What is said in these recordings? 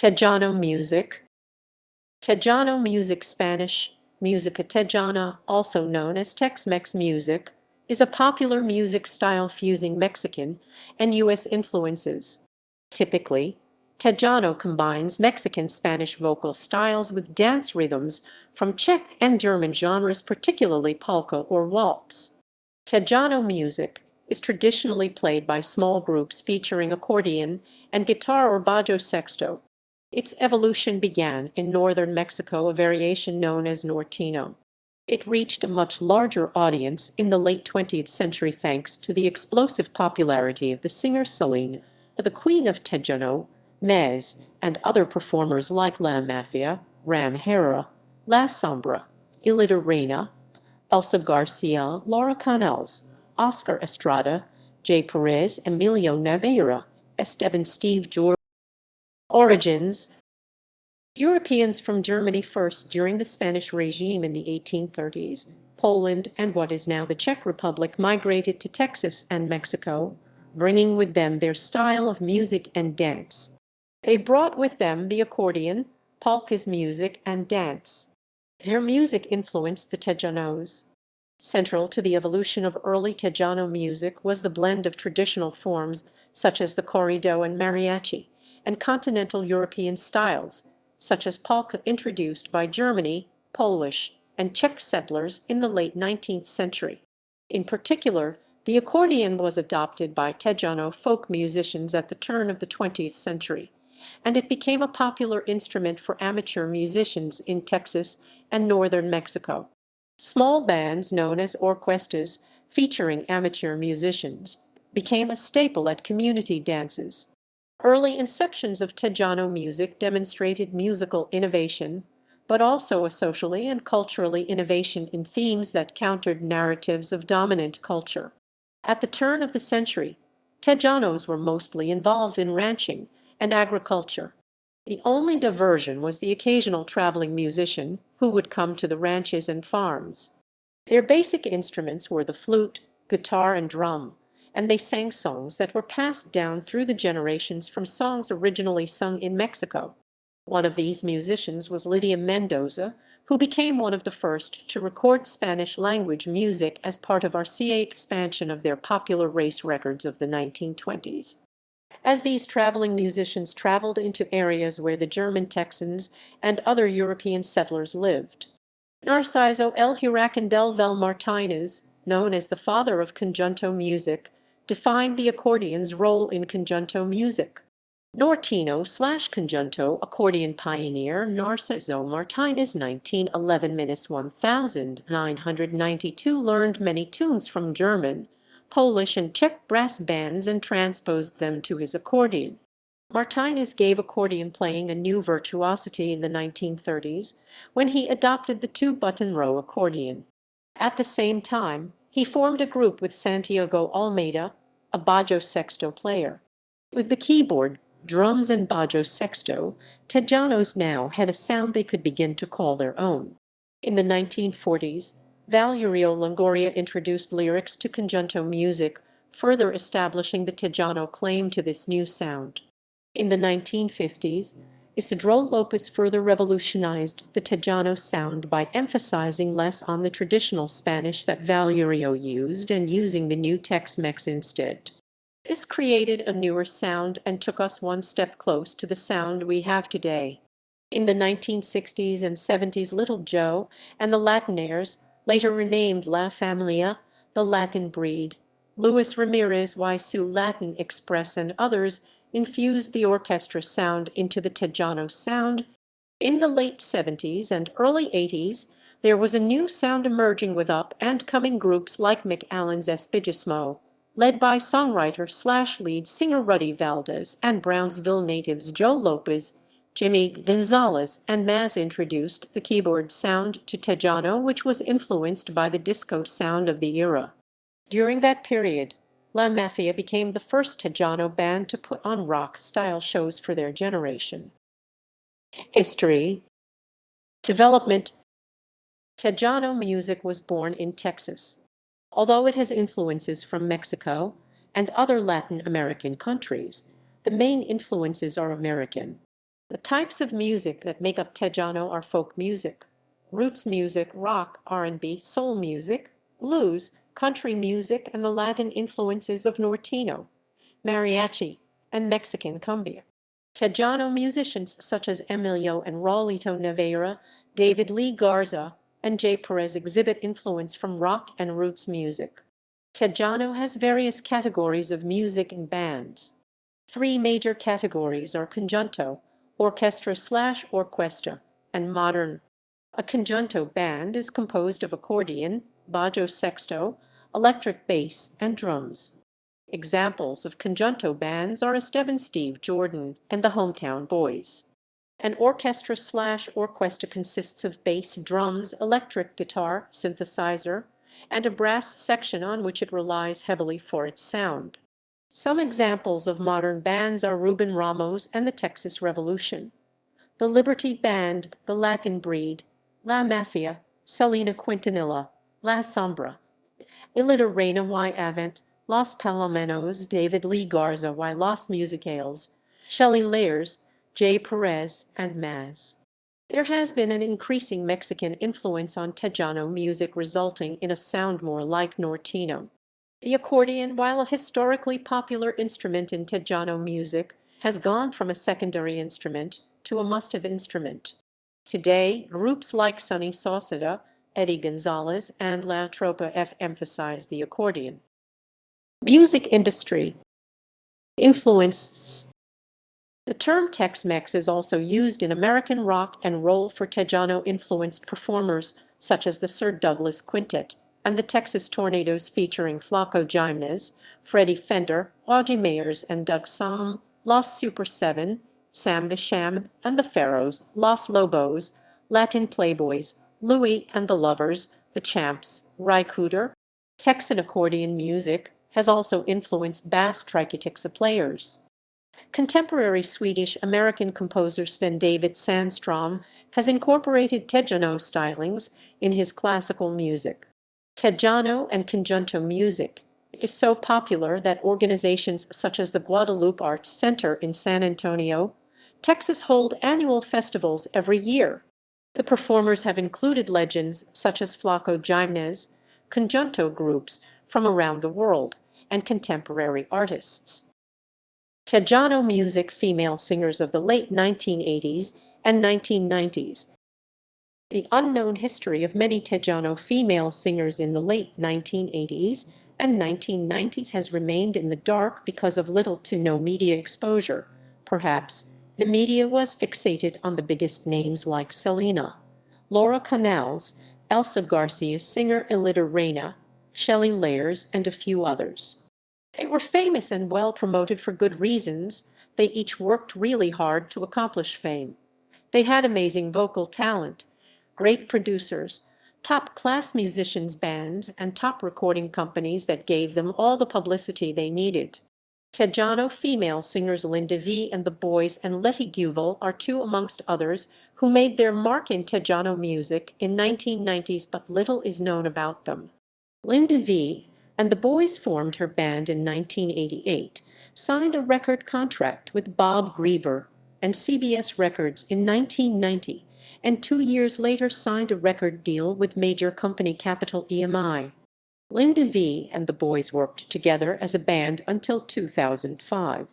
Tejano music. Tejano music, Spanish, música tejana, also known as Tex-Mex music, is a popular music style fusing Mexican and U.S. influences. Typically, Tejano combines Mexican-Spanish vocal styles with dance rhythms from Czech and German genres, particularly polka or waltz. Tejano music is traditionally played by small groups featuring accordion and guitar or bajo sexto. Its evolution began in northern Mexico, a variation known as norteño. It reached a much larger audience in the late 20th century thanks to the explosive popularity of the singer Selena, the Queen of Tejano, Mazz, and other performers like La Mafia, Herrera, La Sombra, Elida Reyna, Elsa García, Laura Canales, Oscar Estrada, Perez, Emilio Navaira, Esteban, Steve George. Origins. Europeans from Germany first during the Spanish regime in the 1830s, Poland and what is now the Czech Republic migrated to Texas and Mexico, bringing with them their style of music and dance. They brought with them the accordion, polka's music and dance. Their music influenced the Tejanos. Central to the evolution of early Tejano music was the blend of traditional forms such as the corrido and mariachi, and continental European styles, such as polka, introduced by Germany, Polish, and Czech settlers in the late 19th century. In particular, the accordion was adopted by Tejano folk musicians at the turn of the 20th century, and it became a popular instrument for amateur musicians in Texas and northern Mexico. Small bands known as orquestas, featuring amateur musicians, became a staple at community dances. Early inceptions of Tejano music demonstrated musical innovation, but also a socially and culturally innovation in themes that countered narratives of dominant culture. At the turn of the century, Tejanos were mostly involved in ranching and agriculture. The only diversion was the occasional traveling musician who would come to the ranches and farms. Their basic instruments were the flute, guitar, and drum, and they sang songs that were passed down through the generations from songs originally sung in Mexico. One of these musicians was Lydia Mendoza, who became one of the first to record Spanish-language music as part of RCA expansion of their popular race records of the 1920s. As these traveling musicians traveled into areas where the German Texans and other European settlers lived. Narciso El Huracán del Vel Martínez, known as the father of conjunto music, defined the accordion's role in conjunto music. Norteño/conjunto accordion pioneer Narciso Martínez 1911–1992 learned many tunes from German, Polish, and Czech brass bands and transposed them to his accordion. Martínez gave accordion playing a new virtuosity in the 1930s when he adopted the two-button row accordion. At the same time, he formed a group with Santiago Almeida, a bajo sexto player. With the keyboard, drums, and bajo sexto, Tejanos now had a sound they could begin to call their own. In the 1940s, Valerio Longoria introduced lyrics to conjunto music, further establishing the Tejano claim to this new sound. In the 1950s, Isidro Lopez further revolutionized the Tejano sound by emphasizing less on the traditional Spanish that Valerio used and using the new Tex-Mex instead. This created a newer sound and took us one step close to the sound we have today. In the 1960s and 70s, Little Joe and the Latinaires, later renamed La Familia, the Latin breed, Luis Ramirez y su Latin Express, and others infused the orchestra sound into the Tejano sound. In the late 70s and early 80s, there was a new sound emerging with up-and-coming groups like McAllen's Espejismo, led by songwriter/lead singer Ruddy Valdez, and Brownsville natives Joe Lopez, Jimmy Gonzalez, and Mazz introduced the keyboard sound to Tejano, which was influenced by the disco sound of the era. During that period, La Mafia became the first Tejano band to put on rock-style shows for their generation. History. Development. Tejano music was born in Texas. Although it has influences from Mexico and other Latin American countries, the main influences are American. The types of music that make up Tejano are folk music, roots music, rock, R&B, soul music, blues, country music, and the Latin influences of norteño, mariachi, and Mexican cumbia. Tejano musicians such as Emilio and Raulito Navaira, David Lee Garza, and J. Perez exhibit influence from rock and roots music. Tejano has various categories of music and bands. Three major categories are conjunto, orchestra/orquesta, and modern. A conjunto band is composed of accordion, bajo, sexto, electric bass, and drums. Examples of conjunto bands are Esteban, Steve Jordan, and the Hometown Boys. An orchestra/orquesta consists of bass, drums, electric guitar, synthesizer, and a brass section on which it relies heavily for its sound. Some examples of modern bands are Ruben Ramos and the Texas Revolution, the Liberty Band, the Latin Breed, La Mafia, Selena Quintanilla, La Sombra, Elida Reyna y Avant, Los Palomenos, David Lee Garza y Los Musicales, Shelly Lares, J. Perez, and Mazz. There has been an increasing Mexican influence on Tejano music resulting in a sound more like norteño. The accordion, while a historically popular instrument in Tejano music, has gone from a secondary instrument to a must-have instrument. Today, groups like Sonny Sauceda, Eddie Gonzalez, and La Tropa F emphasize the accordion. Music industry influence. The term Tex-Mex is also used in American rock and roll for Tejano-influenced performers such as the Sir Douglas Quintet and the Texas Tornadoes featuring Flaco Jimenez, Freddie Fender, Augie Mayers, and Doug Sahm, Los Super Seven, Sam the Sham, and the Pharaohs, Los Lobos, Latin Playboys, Louie and the Lovers, the Champs, Ry Cooder. Texan accordion music has also influenced bass triquetixa players. Contemporary Swedish-American composer Sven David Sandstrom has incorporated Tejano stylings in his classical music. Tejano and conjunto music is so popular that organizations such as the Guadalupe Arts Center in San Antonio, Texas hold annual festivals every year. The performers have included legends such as Flaco Jimenez, conjunto groups from around the world, and contemporary artists. Tejano music female singers of the late 1980s and 1990s. The unknown history of many Tejano female singers in the late 1980s and 1990s has remained in the dark because of little to no media exposure. Perhaps the media was fixated on the biggest names like Selena, Laura Canales, Elsa García, singer Elida Reyna, Shelly Lares, and a few others. They were famous and well promoted for good reasons. They each worked really hard to accomplish fame. They had amazing vocal talent, great producers, top-class musicians, bands, and top recording companies that gave them all the publicity they needed. Tejano female singers Linda V and the Boys and Letty Guvel are two amongst others who made their mark in Tejano music in 1990s, but little is known about them. Linda V and the Boys formed her band in 1988, signed a record contract with Bob Griever and CBS Records in 1990, and 2 years later signed a record deal with major company Capital EMI. Linda V and the Boys worked together as a band until 2005.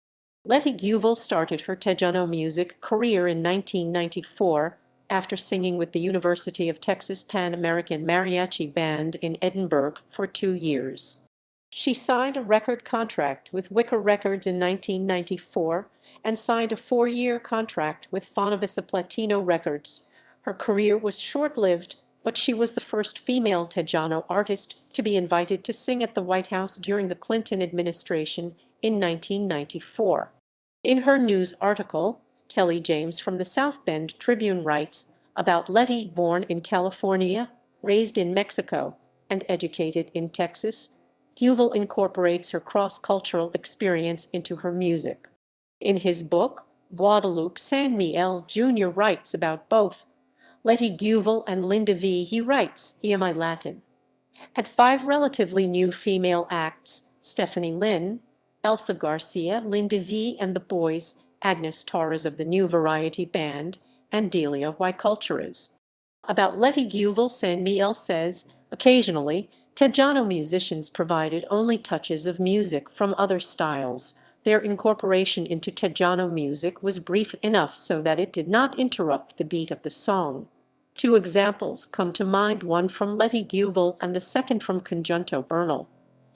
Letty Guvel started her Tejano music career in 1994 after singing with the University of Texas Pan American Mariachi Band in Edinburgh for 2 years. She signed a record contract with Wicker Records in 1994 and signed a 4-year contract with Fonavisa Platino Records. Her career was short-lived, but she was the first female Tejano artist to be invited to sing at the White House during the Clinton administration in 1994. In her news article, Kelly James from the South Bend Tribune writes about Letty, born in California, raised in Mexico, and educated in Texas. Guvel incorporates her cross-cultural experience into her music. In his book, Guadalupe San Miguel Jr. writes about both Letty Guvel and Linda V. He writes, EMI Latin had 5 relatively new female acts: Stephanie Lynn, Elsa Garcia, Linda V and the Boys, Agnes Torres of the New Variety Band, and Delia Y. Culturas. About Letty Guvel San Miel says, occasionally, Tejano musicians provided only touches of music from other styles. Their incorporation into Tejano music was brief enough so that it did not interrupt the beat of the song. Two examples come to mind, one from Letty Guvel and the second from Conjunto Bernal.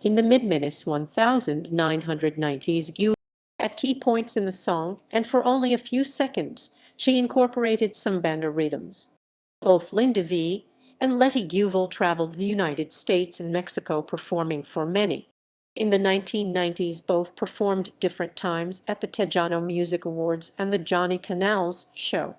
In the mid-minus 1990s, Guvel, at key points in the song, and for only a few seconds, she incorporated some banda rhythms. Both Linda V. and Letty Guvel traveled the United States and Mexico performing for many. In the 1990s, both performed different times at the Tejano Music Awards and the Johnny Canales Show.